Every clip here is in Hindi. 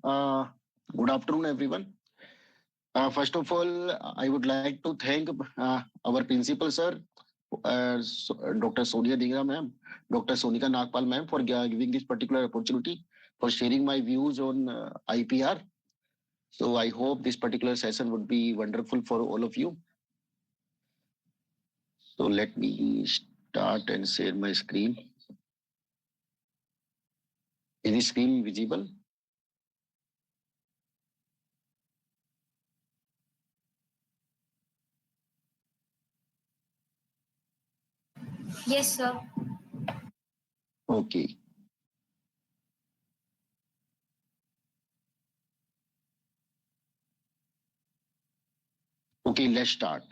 Good afternoon, everyone. First of all, I would like to thank our principal sir, Dr. Sonia Dhingra ma'am, Dr. Sonika Nagpal ma'am for giving this particular opportunity for sharing my views on IPR. So I hope this particular session would be wonderful for all of you. So let me start and share my screen. Is the screen visible? Yes, sir. Okay. Okay, let's start.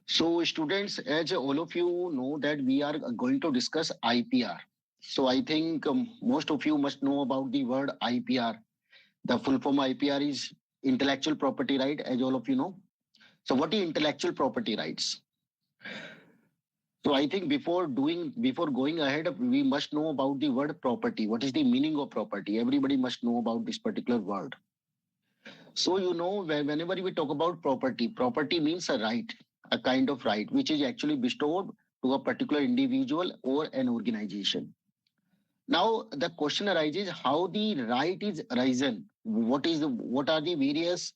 So, students, as all of you know that we are going to discuss IPR. So, I think most of you must know about the word IPR. The full form IPR is intellectual property right, as all of you know. So, what is intellectual property rights? So, I think before going ahead, we must know about the word property. What is the meaning of property? Everybody must know about this particular word. So, whenever we talk about property, property means a right, a kind of right, which is actually bestowed to a particular individual or an organization. Now, the question arises how the right is arisen. What are the various,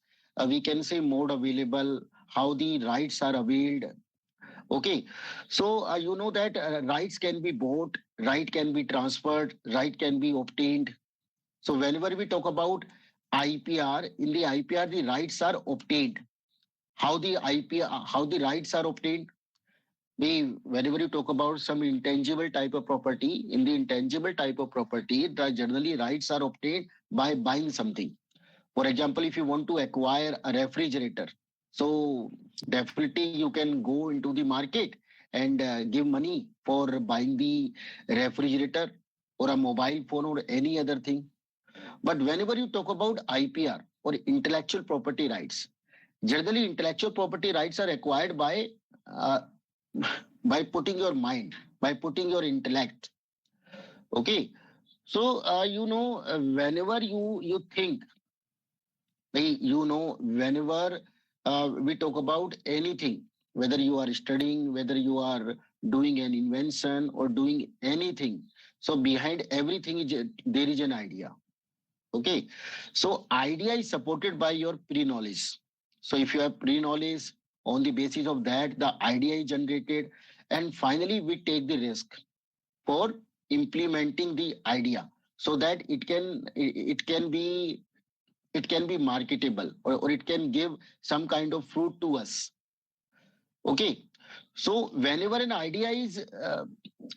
we can say, mode available, how the rights are availed. Okay, so you know that rights can be bought, right can be transferred, right can be obtained. So whenever we talk about IPR, in the IPR, the rights are obtained. How the rights are obtained? Whenever you talk about some intangible type of property, in the intangible type of property, the generally rights are obtained by buying something. For example, if you want to acquire a refrigerator, so definitely you can go into the market and give money for buying the refrigerator or a mobile phone or any other thing. But whenever you talk about IPR or intellectual property rights, generally intellectual property rights are acquired uh, by putting your mind, by putting your intellect. Okay, so whenever you think, whenever we talk about anything, whether you are studying, whether you are doing an invention or doing anything, so behind everything there is an idea. Okay. So idea is supported by your pre-knowledge. So if you have pre-knowledge, on the basis of that, the idea is generated. And finally, we take the risk for implementing the idea so that it can be marketable, or it can give some kind of fruit to us. Okay. So whenever an idea is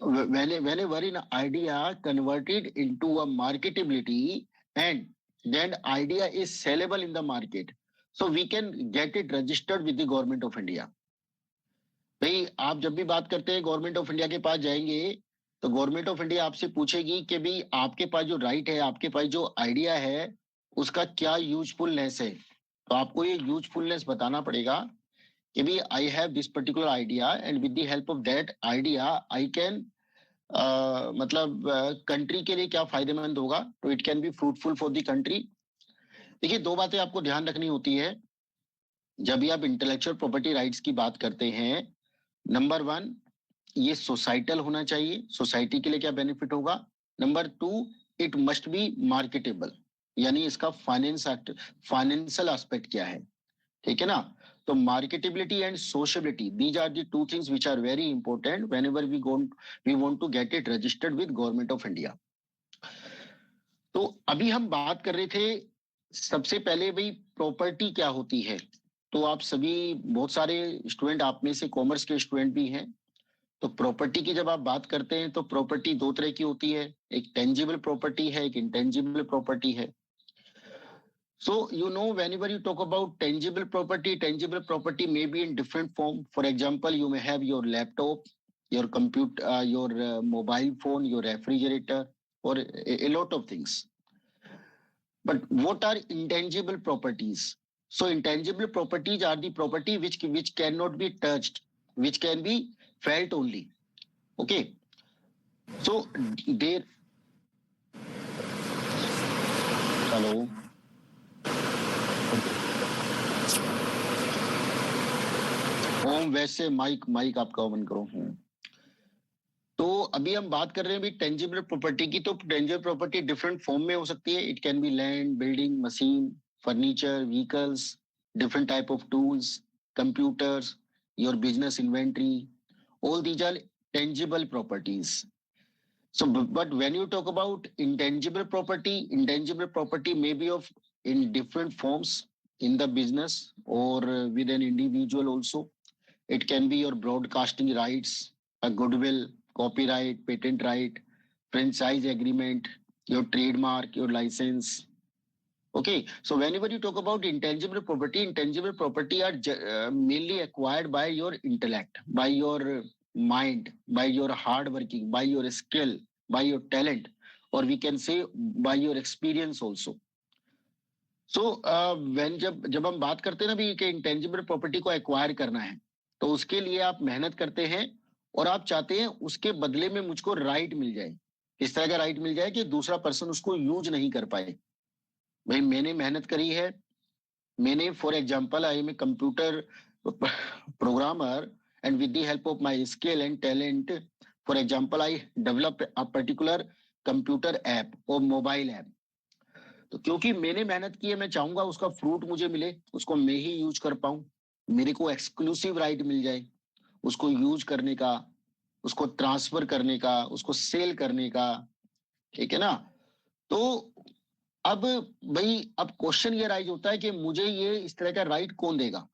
whenever an idea converted into a marketability, and then idea is sellable in the market, so we can get it registered with the government of India. भाई आप जब भी बात करते हैं गवर्नमेंट ऑफ इंडिया के पास जाएंगे, तो गवर्नमेंट ऑफ इंडिया आपसे पूछेगी कि भाई आपके पास जो राइट है, आपके पास जो आइडिया है, उसका क्या यूजफुलनेस है। तो आपको ये यूजफुलनेस बताना पड़ेगा कि भाई I have this particular idea and with the help of that idea I can मतलब कंट्री के लिए क्या फायदेमंद होगा, तो it can be fruitful for the country. देखिए, दो बातें आपको ध्यान रखनी होती है जब भी आप इंटेलेक्चुअल प्रॉपर्टी राइट्स की बात करते हैं। नंबर वन, ये सोसाइटल होना चाहिए, सोसाइटी के लिए क्या बेनिफिट होगा। Number two, it must be marketable, यानी इसका फाइनेंशियल एस्पेक्ट क्या है, ठीक है ना। तो marketability and sociability, these are the two things which are very important whenever we want to get it registered with government of India. तो अभी हम बात कर रहे थे सबसे पहले भाई प्रॉपर्टी क्या होती है। तो आप सभी, बहुत सारे स्टूडेंट आप में से कॉमर्स के स्टूडेंट भी हैं। तो प्रॉपर्टी की जब आप बात करते हैं तो प्रॉपर्टी दो तरह की होती है, एक टेंजिबल प्रॉपर्टी है, एक इंटेंजिबल प्रॉपर्टी है। So, whenever you talk about tangible property may be in different form. For example, you may have your laptop, your computer, your mobile phone, your refrigerator, or a lot of things. But what are intangible properties? So, intangible properties are the property which cannot be touched, which can be felt only. Okay. So, there. Hello. From west से माइक माइक आपका ओपन करो। तो अभी हम बात कर रहे हैं टेंजिबल प्रॉपर्टी की। तो टेंजिबल प्रॉपर्टी डिफरेंट फॉर्म में हो सकती है। It can be land, building, machine, furniture, vehicles, different type of tools, computers, your business inventory, all these are tangible properties. So but when you talk about intangible property may be of in different forms in the business or with an individual also. It can be your broadcasting rights, a goodwill, copyright, patent right, franchise agreement, your trademark, your license. Okay, so whenever you talk about intangible property are mainly acquired by your intellect, by your mind, by your hard working, by your skill, by your talent, or we can say by your experience also. So when जब हम बात करते हैं ना भी कि इंटेंजिबल प्रॉपर्टी को एक्वायर करना है, तो उसके लिए आप मेहनत करते हैं और आप चाहते हैं उसके बदले में मुझको राइट मिल जाए। इस तरह का राइट मिल जाए कि दूसरा पर्सन उसको यूज नहीं कर पाए। भाई मैंने मेहनत करी है, मैंने for example I am a computer programmer and with the help of my skill and talent, for example I develop a particular computer app और मोबाइल ऐप। तो क्योंकि मैंने मेहनत की है, मैं चाहूंगा उसका फ्रूट मुझे मिले, उसको मैं ही यूज कर पाऊं, मेरे को एक्सक्लूसिव राइट मिल जाए उसको यूज करने का, उसको ट्रांसफर करने का, उसको सेल करने का। ठीक है ना? तो अब भाई अब क्वेश्चन ये राइज होता है कि मुझे ये इस तरह का राइट कौन देगा?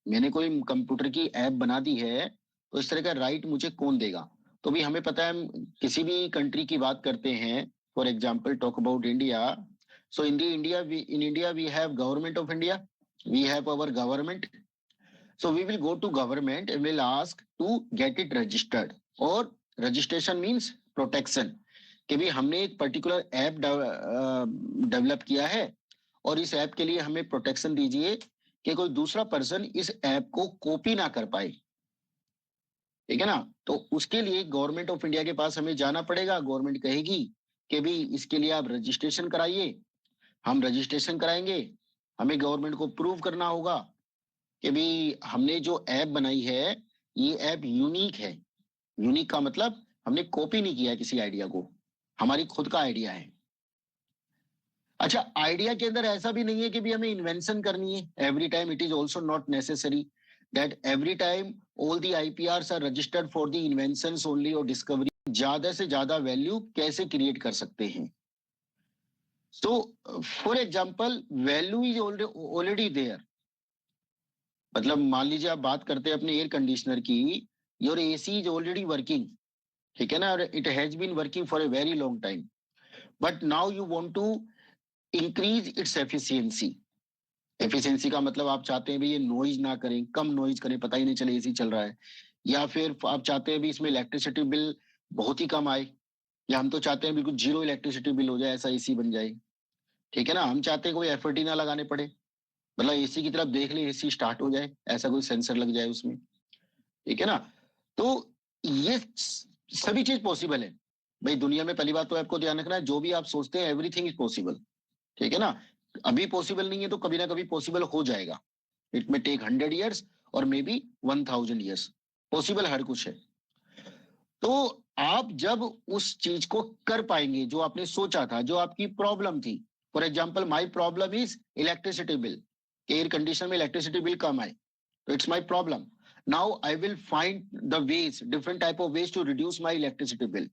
मैंने कोई कंप्यूटर की ऐप बना दी है, तो इस तरह का राइट मुझे कौन देगा? तो भी हमें पता है, हम किसी भी कंट्री की बात करते हैं, for example talk about India. So in India we have government of India, we have our government. So we will go to government and will ask to get it registered. और रजिस्ट्रेशन मीन्स प्रोटेक्शन, कि भी हमने एक पर्टिकुलर ऐप डेवलप किया है और इस ऐप के लिए हमें प्रोटेक्शन दीजिए कि कोई दूसरा पर्सन इस ऐप को कॉपी ना कर पाए। ठीक है ना? तो उसके लिए गवर्नमेंट ऑफ इंडिया के पास हमें जाना पड़ेगा। गवर्नमेंट कहेगी कि भी इसके लिए आप रजिस्ट्रेशन कराइए। हम रजिस्ट्रेशन कराएंगे, हमें गवर्नमेंट को प्रूव करना होगा कि भी हमने जो ऐप बनाई है ये ऐप यूनिक है। यूनिक का मतलब हमने कॉपी नहीं किया किसी आइडिया को, हमारी खुद का आइडिया है। अच्छा, आइडिया के अंदर ऐसा भी नहीं है कि भी हमें इन्वेंशन करनी है every time. It is also not necessary that every time all the IPR are registered for the invention only और डिस्कवरी। ज्यादा से ज्यादा वैल्यू कैसे क्रिएट कर सकते हैं? So for example value is already there. मतलब मान लीजिए आप बात करते हैं अपने एयर कंडीशनर की, your AC is already working, ठीक है ना, और it has been working for a very long time, but now you want to increase its efficiency. Efficiency का मतलब आप चाहते हैं भी ये नॉइज ना करें, कम नॉइज करें, पता ही नहीं चले एसी चल रहा है। या फिर आप चाहते हैं भी इसमें इलेक्ट्रिसिटी बिल बहुत ही कम आए, या हम तो चाहते हैं बिल्कुल जीरो इलेक्ट्रिसिटी बिल हो जाए, ऐसा एसी बन जाए। ठीक है ना? हम चाहते हैं कोई एफर्ट ही ना लगाने पड़े, मतलब एसी की तरफ देख ले एसी स्टार्ट हो जाए, ऐसा कोई सेंसर लग जाए उसमें। ठीक है ना? तो ये सभी चीज पॉसिबल है। भाई दुनिया में पहली बात तो आपको ध्यान रखना है, जो भी आप सोचते हैं एवरीथिंग इज पॉसिबल। ठीक है ना? अभी पॉसिबल नहीं है तो कभी ना कभी पॉसिबल हो जाएगा। इट में टेक 100 years और मे बी 1000 years। पॉसिबल हर कुछ है। तो आप जब उस चीज को कर पाएंगे जो आपने सोचा था, जो आपकी प्रॉब्लम थी, for example my problem is electricity bill, air condition में इलेक्ट्रिसिटी बिल कम आए, तो it's my problem. Now I will find the ways, different type of ways to reduce my electricity bill.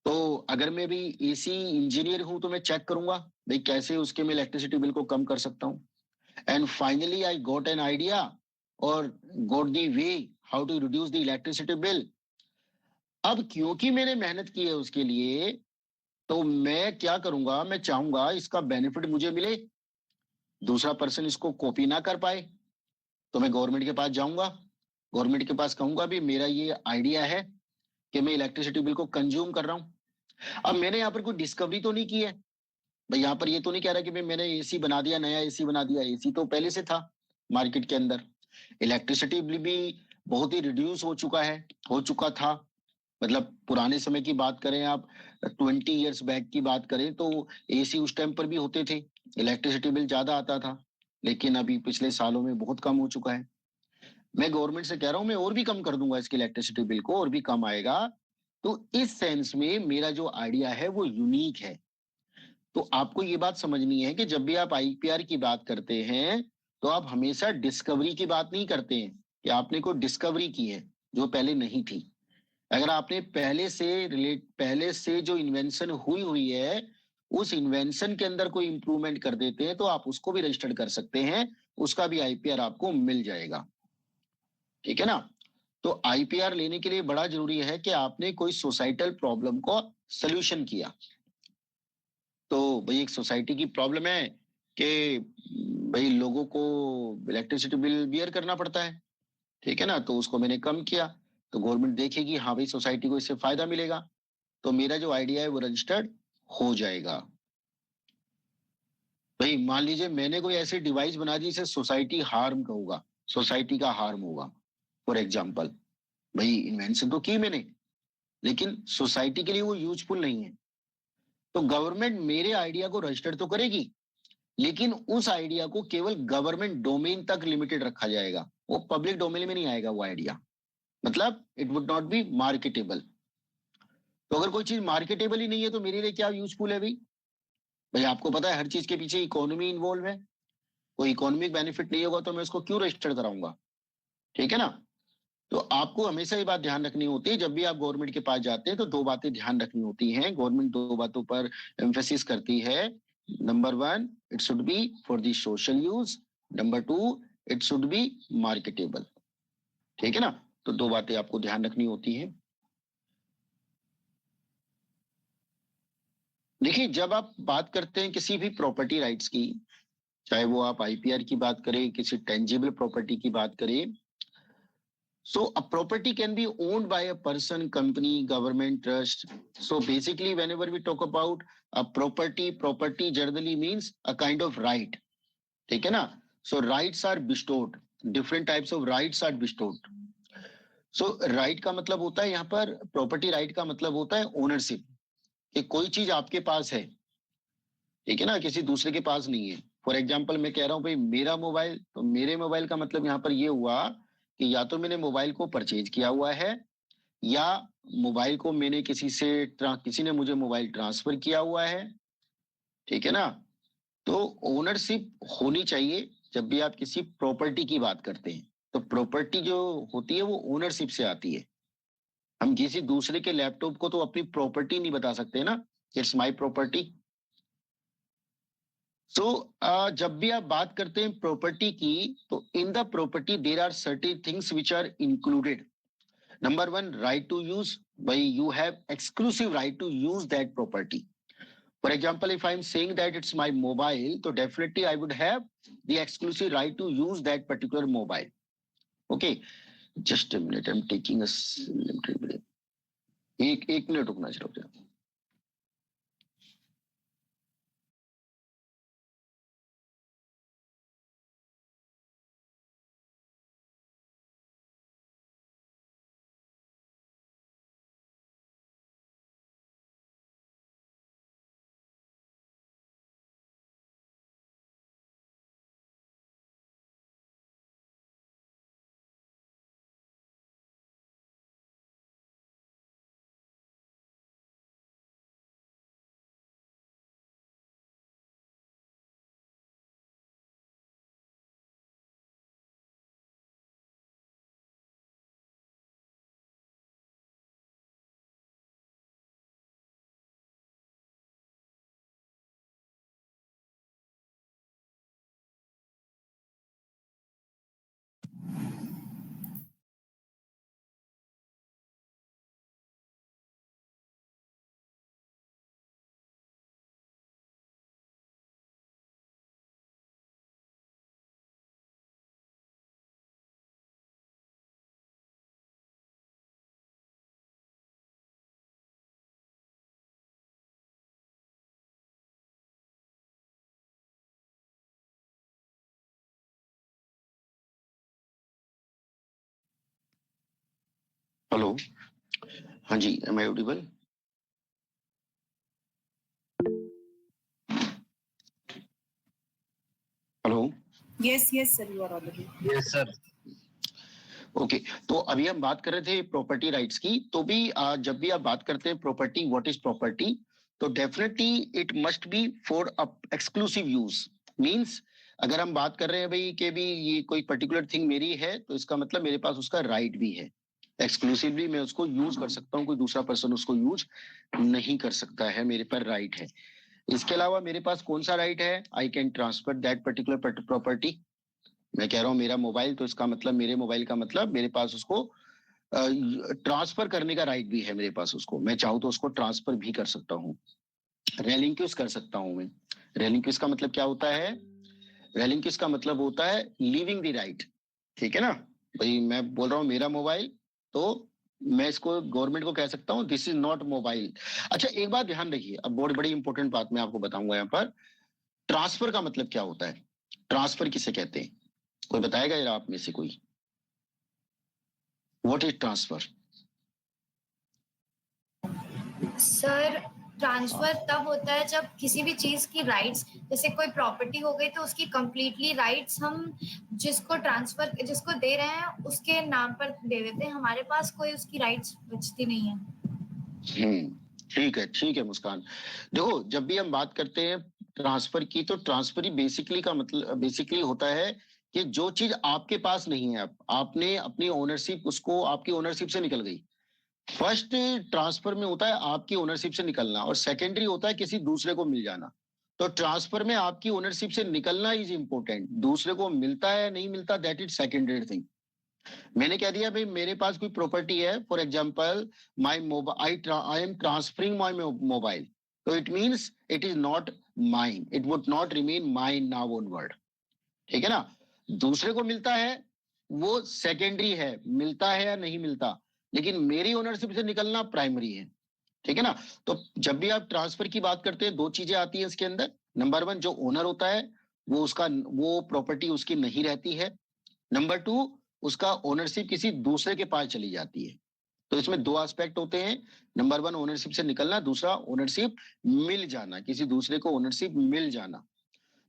तो अगर मैं भी एसी इंजीनियर हूं तो मैं चेक करूंगा भाई कैसे उसके मैं इलेक्ट्रिसिटी बिल को कम कर सकता हूँ। And finally I got an idea और got the way how to reduce the electricity bill. अब क्योंकि मैंने मेहनत की है उसके लिए, तो मैं क्या करूंगा, मैं चाहूंगा इसका बेनिफिट मुझे मिले, दूसरा पर्सन इसको कॉपी ना कर पाए। तो मैं गवर्नमेंट के पास जाऊंगा, गवर्नमेंट के पास कहूंगा भी मेरा ये आइडिया है कि मैं इलेक्ट्रिसिटी बिल को कंज्यूम कर रहा हूं। अब मैंने यहाँ पर कोई डिस्कवरी तो नहीं की है भाई, यहाँ पर ये तो नहीं कह रहा कि भाई मैंने एसी बना दिया, नया एसी बना दिया। एसी तो पहले से था मार्केट के अंदर। इलेक्ट्रिसिटी बिल भी बहुत ही रिड्यूस हो चुका है, हो चुका था। मतलब पुराने समय की बात करें आप, 20 years बैक की बात करें तो एसी उस टाइम पर भी होते थे, इलेक्ट्रिसिटी बिल ज्यादा आता था, लेकिन अभी पिछले सालों में बहुत कम हो चुका है। मैं गवर्नमेंट से कह रहा हूं मैं और भी कम कर दूंगा इसके इलेक्ट्रिसिटी बिल को, और भी कम आएगा। तो इस सेंस में मेरा जो आइडिया है वो यूनिक है। तो आपको ये बात समझनी है कि जब भी आप आईपीआर की बात करते हैं तो आप हमेशा डिस्कवरी की बात नहीं करते हैं कि आपने कोई डिस्कवरी की है जो पहले नहीं थी। अगर आपने पहले से जो इन्वेंशन हुई हुई है उस इन्वेंशन के अंदर कोई इंप्रूवमेंट कर देते हैं तो आप उसको भी रजिस्टर्ड कर सकते हैं, उसका भी आईपीआर आपको मिल जाएगा। ठीक है ना। तो आईपीआर लेने के लिए बड़ा जरूरी है कि आपने कोई सोसाइटल प्रॉब्लम को सोल्यूशन किया। तो भाई एक सोसाइटी की प्रॉब्लम है कि भाई लोगों को इलेक्ट्रिसिटी बिल बियर करना पड़ता है। ठीक है ना, तो उसको मैंने कम किया। तो गवर्नमेंट देखेगी हाँ भाई सोसाइटी को इससे फायदा मिलेगा, तो मेरा जो आइडिया है वो रजिस्टर्ड हो जाएगा। भाई मान लीजिए मैंने कोई ऐसी डिवाइस बना दी जिसे सोसाइटी हार्म होगा, सोसाइटी का हार्म होगा, फॉर एग्जाम्पल। भाई इन्वेंशन तो की मैंने लेकिन सोसाइटी के लिए वो यूजफुल नहीं है, तो गवर्नमेंट मेरे आइडिया को रजिस्टर तो करेगी, लेकिन उस आइडिया को केवल गवर्नमेंट डोमेन तक लिमिटेड रखा जाएगा, वो पब्लिक डोमेन में नहीं आएगा वो आइडिया। मतलब it would not be marketable. तो अगर कोई चीज मार्केटेबल ही नहीं है तो मेरे लिए क्या यूजफुल है भाई। भाई आपको पता है हर चीज के पीछे इकोनॉमी इन्वॉल्व है, कोई इकोनॉमिक बेनिफिट नहीं होगा तो मैं उसको क्यों रजिस्टर कराऊंगा। ठीक है ना। तो आपको हमेशा ये बात ध्यान रखनी होती है, जब भी आप गवर्नमेंट के पास जाते हैं तो दो बातें ध्यान रखनी होती हैं। गवर्नमेंट दो बातों पर एम्फेसिस करती है। Number one, it should be for the social use. Number two, it should be marketable. ठीक है ना। तो दो बातें आपको ध्यान रखनी होती हैं। देखिए जब आप बात करते हैं किसी भी प्रॉपर्टी राइट्स की, चाहे वो आप आईपीआर की बात करें, किसी टेंजिबल प्रॉपर्टी की बात करें, so a property can be owned by a person, company, government, trust. So basically, whenever we talk about a property, property generally means a kind of right. ठीक है ना? So rights are bestowed. Different types of rights are bestowed. So right का मतलब होता है यहाँ पर, property right का मतलब होता है ownership, कि कोई चीज आपके पास है। ठीक है ना, किसी दूसरे के पास नहीं है। फॉर एग्जाम्पल मैं कह रहा हूँ भाई मेरा मोबाइल, तो मेरे मोबाइल का मतलब यहाँ पर ये हुआ कि या तो मैंने मोबाइल को परचेज किया हुआ है, या मोबाइल को मैंने किसी ने मुझे मोबाइल ट्रांसफर किया हुआ है। ठीक है ना। तो ओनरशिप होनी चाहिए जब भी आप किसी प्रॉपर्टी की बात करते हैं। तो प्रॉपर्टी जो होती है वो ओनरशिप से आती है। हम किसी दूसरे के लैपटॉप को तो अपनी प्रॉपर्टी नहीं बता सकते ना, इट्स माई प्रॉपर्टी। सो जब भी आप बात करते हैं प्रॉपर्टी की, तो in the property there are certain things which are included. Number one, right to use. By you have exclusive right to use that property. For example, if I'm saying that it's my mobile, so definitely I would have the exclusive right to use that particular mobile. Okay, just a minute. I'm taking a limited break. एक मिनट रुकना चाहिए। हेलो। हाँ जी, am I audible? Hello. Yes, yes, sir, you are audible. Yes, sir. Okay, तो अभी हम बात कर रहे थे प्रॉपर्टी राइट्स की, तो भी जब भी आप बात करते हैं प्रॉपर्टी, व्हाट इज प्रॉपर्टी, तो definitely it must be for exclusive use. Means अगर हम बात कर रहे हैं भाई कि भी ये कोई पर्टिकुलर थिंग मेरी है, तो इसका मतलब मेरे पास उसका राइट भी है। एक्सक्लूसिवली मैं उसको यूज कर सकता हूँ, कोई दूसरा पर्सन उसको यूज नहीं कर सकता है, मेरे पर राइट है। इसके अलावा मेरे पास कौन सा राइट है, I can transfer that particular property. मैं कह रहा हूँ मेरा मोबाइल, तो इसका मतलब मेरे मोबाइल का मतलब मेरे पास उसको ट्रांसफर करने का राइट भी है मेरे पास, उसको मैं चाहूँ तो उसको ट्रांसफर भी कर सकता हूँ, रेलिंक्विश कर सकता हूँ मैं। रेलिंक्विश का मतलब क्या होता है, रेलिंक्विश का मतलब होता है लीविंग द राइट। ठीक है ना, भाई मैं बोल रहा हूँ मेरा मोबाइल, तो मैं इसको गवर्नमेंट को कह सकता हूँ दिस इज नॉट मोबाइल। अच्छा, एक बात ध्यान रखिए, अब बहुत बड़ी इंपॉर्टेंट बात मैं आपको बताऊंगा यहाँ पर, ट्रांसफर का मतलब क्या होता है, ट्रांसफर किसे कहते हैं, कोई बताएगा यार आप में से कोई, what is transfer? Sir, transfer तब होता है जब किसी भी चीज की राइट्स, जैसे कोई प्रॉपर्टी हो गई तो उसकी कंप्लीटली राइट्स हम जिसको दे रहे हैं उसके नाम पर दे देते हैं, हमारे पास कोई उसकी राइट्स बचती नहीं है। ठीक है मुस्कान। देखो, जब भी हम बात करते हैं ट्रांसफर की, तो ट्रांसफर ही बेसिकली का मतलब बेसिकली होता है कि जो चीज आपके पास नहीं है, आपने अपनी ओनरशिप, उसको आपकी ओनरशिप से निकल गई। फर्स्ट ट्रांसफर में होता है आपकी ओनरशिप से निकलना, और सेकेंडरी होता है किसी दूसरे को मिल जाना। तो ट्रांसफर में आपकी ओनरशिप से निकलना इज इंपॉर्टेंट, दूसरे को मिलता है नहीं मिलता दैट इज सेकेंडरी थिंग। मैंने कह दिया भाई मेरे पास कोई प्रॉपर्टी है, for example my mobile, I am transferring my mobile, तो it means it is not mine, it would not remain mine now onward. ठीक है ना, दूसरे को मिलता है वो सेकेंडरी है, मिलता है या नहीं मिलता, लेकिन मेरी ओनरशिप से निकलना प्राइमरी है। ठीक है ना, तो जब भी आप ट्रांसफर की बात करते हैं, दो चीजें आती है इसके अंदर। नंबर वन, जो ओनर होता है वो प्रॉपर्टी उसकी नहीं रहती है। नंबर टू, उसका ओनरशिप किसी दूसरे के पास चली जाती है। तो इसमें दो एस्पेक्ट होते हैं, नंबर वन ओनरशिप से निकलना, दूसरा ओनरशिप मिल जाना, किसी दूसरे को ओनरशिप मिल जाना।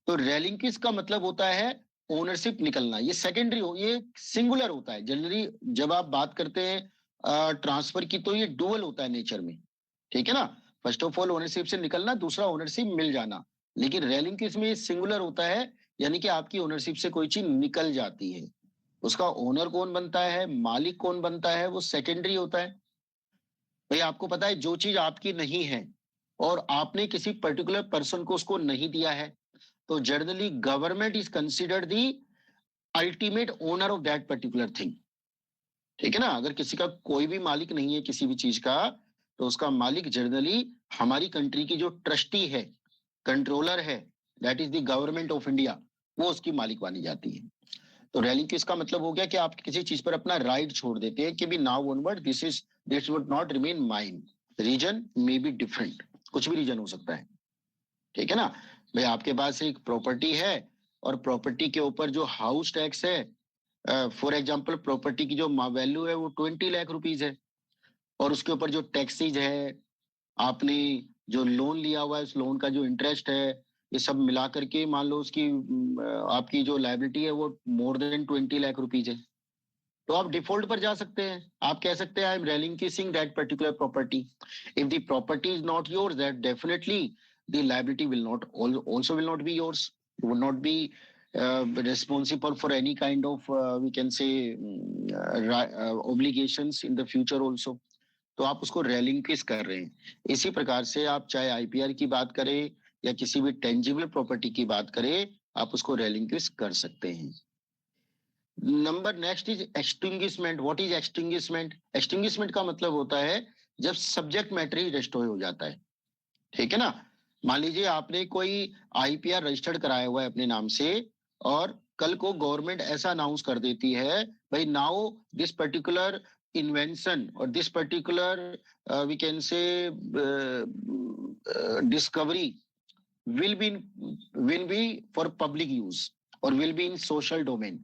तो रेलिंक्विश का मतलब होता है ओनरशिप निकलना, ये सेकेंडरी हो, ये सिंगुलर होता है जनरली। जब आप बात करते हैं ट्रांसफर की, तो ये डुअल होता है नेचर में। ठीक है ना, फर्स्ट ऑफ ऑल ओनरशिप से निकलना, दूसरा ओनरशिप मिल जाना। लेकिन रेलिंक्विश में सिंगुलर होता है, यानी कि आपकी ओनरशिप से कोई चीज निकल जाती है, उसका ओनर कौन बनता है, मालिक कौन बनता है, वो सेकेंडरी होता है। भाई आपको पता है जो चीज आपकी नहीं है और आपने किसी पर्टिकुलर पर्सन को उसको नहीं दिया है, तो generally government is considered the ultimate owner of that particular thing. ठीक है ना, अगर किसी का कोई भी मालिक नहीं है किसी भी चीज का, तो उसका मालिक जनरली हमारी कंट्री की जो ट्रस्टी है, कंट्रोलर है, that is the government of India, वो उसकी मालिक मानी जाती है। तो रैली किसका मतलब हो गया कि आप किसी चीज पर अपना राइट छोड़ देते हैं कि भी now onward this would not remain mine. Reason may be different, कुछ भी रीजन हो सकता है। ठीक है ना, भाई आपके पास एक प्रॉपर्टी है, और प्रॉपर्टी के ऊपर जो हाउस टैक्स है, फॉर एग्जाम्पल प्रॉपर्टी की जो वैल्यू है वो 20 लाख रुपीज है, और उसके ऊपर जो टैक्सीज है, आपने जो लोन लिया हुआ है उस लोन का जो इंटरेस्ट है, ये सब मिला करके मान लो उसकी आपकी जो लाइबिलिटी है वो मोर देन 20 लाख रुपीज है। तो आप डिफॉल्ट पर जा सकते हैं, आप कह सकते हैं I am relinquishing that particular property. If the property is not yours, that definitely the liability will not also will not be yours, you would not be responsible for any kind of we can say obligations in the future also। तो आप उसको रेलिंक्विश कर रहे हैं। इसी प्रकार से आप चाहे आईपीआर की बात करें या किसी भी टेंजिबल प्रॉपर्टी की बात करें, आप उसको रेलिंक्विश कर सकते हैं। Number next is extinguishment. What is extinguishment? Extinguishment का मतलब होता है जब सब्जेक्ट मैटर ही डिस्ट्रॉय हो जाता है। ठीक है ना, मान लीजिए आपने कोई आईपीआर रजिस्टर्ड कराया हुआ है अपने नाम से, और कल को गवर्नमेंट ऐसा अनाउंस कर देती है भाई नाउ दिस पर्टिकुलर इन्वेंशन और this particular we can say discovery will be will be for public use or will be in social domain,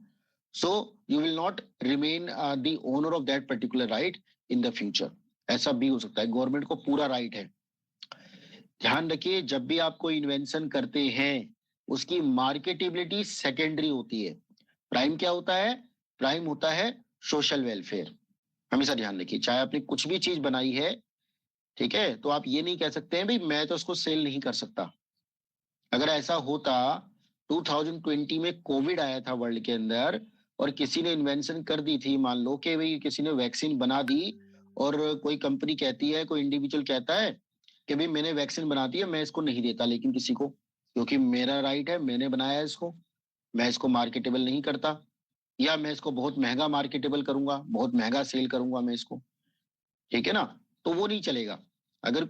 so you will not remain the owner of that particular right in the future। ऐसा भी हो सकता है, गवर्नमेंट को पूरा राइट है। ध्यान रखिए, जब भी आप कोई इन्वेंशन करते हैं उसकी मार्केटेबिलिटी सेकेंडरी होती है। प्राइम क्या होता है? प्राइम होता है सोशल वेलफेयर। हमेशा ध्यान रखिए, चाहे आपने कुछ भी चीज बनाई है, ठीक है, तो आप ये नहीं कह सकते हैं भाई मैं तो उसको सेल नहीं कर सकता। अगर ऐसा होता, 2020 में कोविड आया था वर्ल्ड के अंदर, और किसी ने इन्वेंशन कर दी थी, मान लो कि भाई किसी ने वैक्सीन बना दी, और कोई कंपनी कहती है, कोई इंडिविजुअल कहता है कि भाई मैंने वैक्सीन बना दी है, मैं इसको नहीं देता लेकिन किसी को, क्योंकि मेरा राइट है, मैंने बनाया है इसको, मैं इसको मार्केटेबल नहीं करता, या मैं इसको बहुत महंगा मार्केटेबल करूंगा, बहुत महंगा सेल करूंगा मैं इसको, ठीक है ना, तो वो नहीं चलेगा। अगर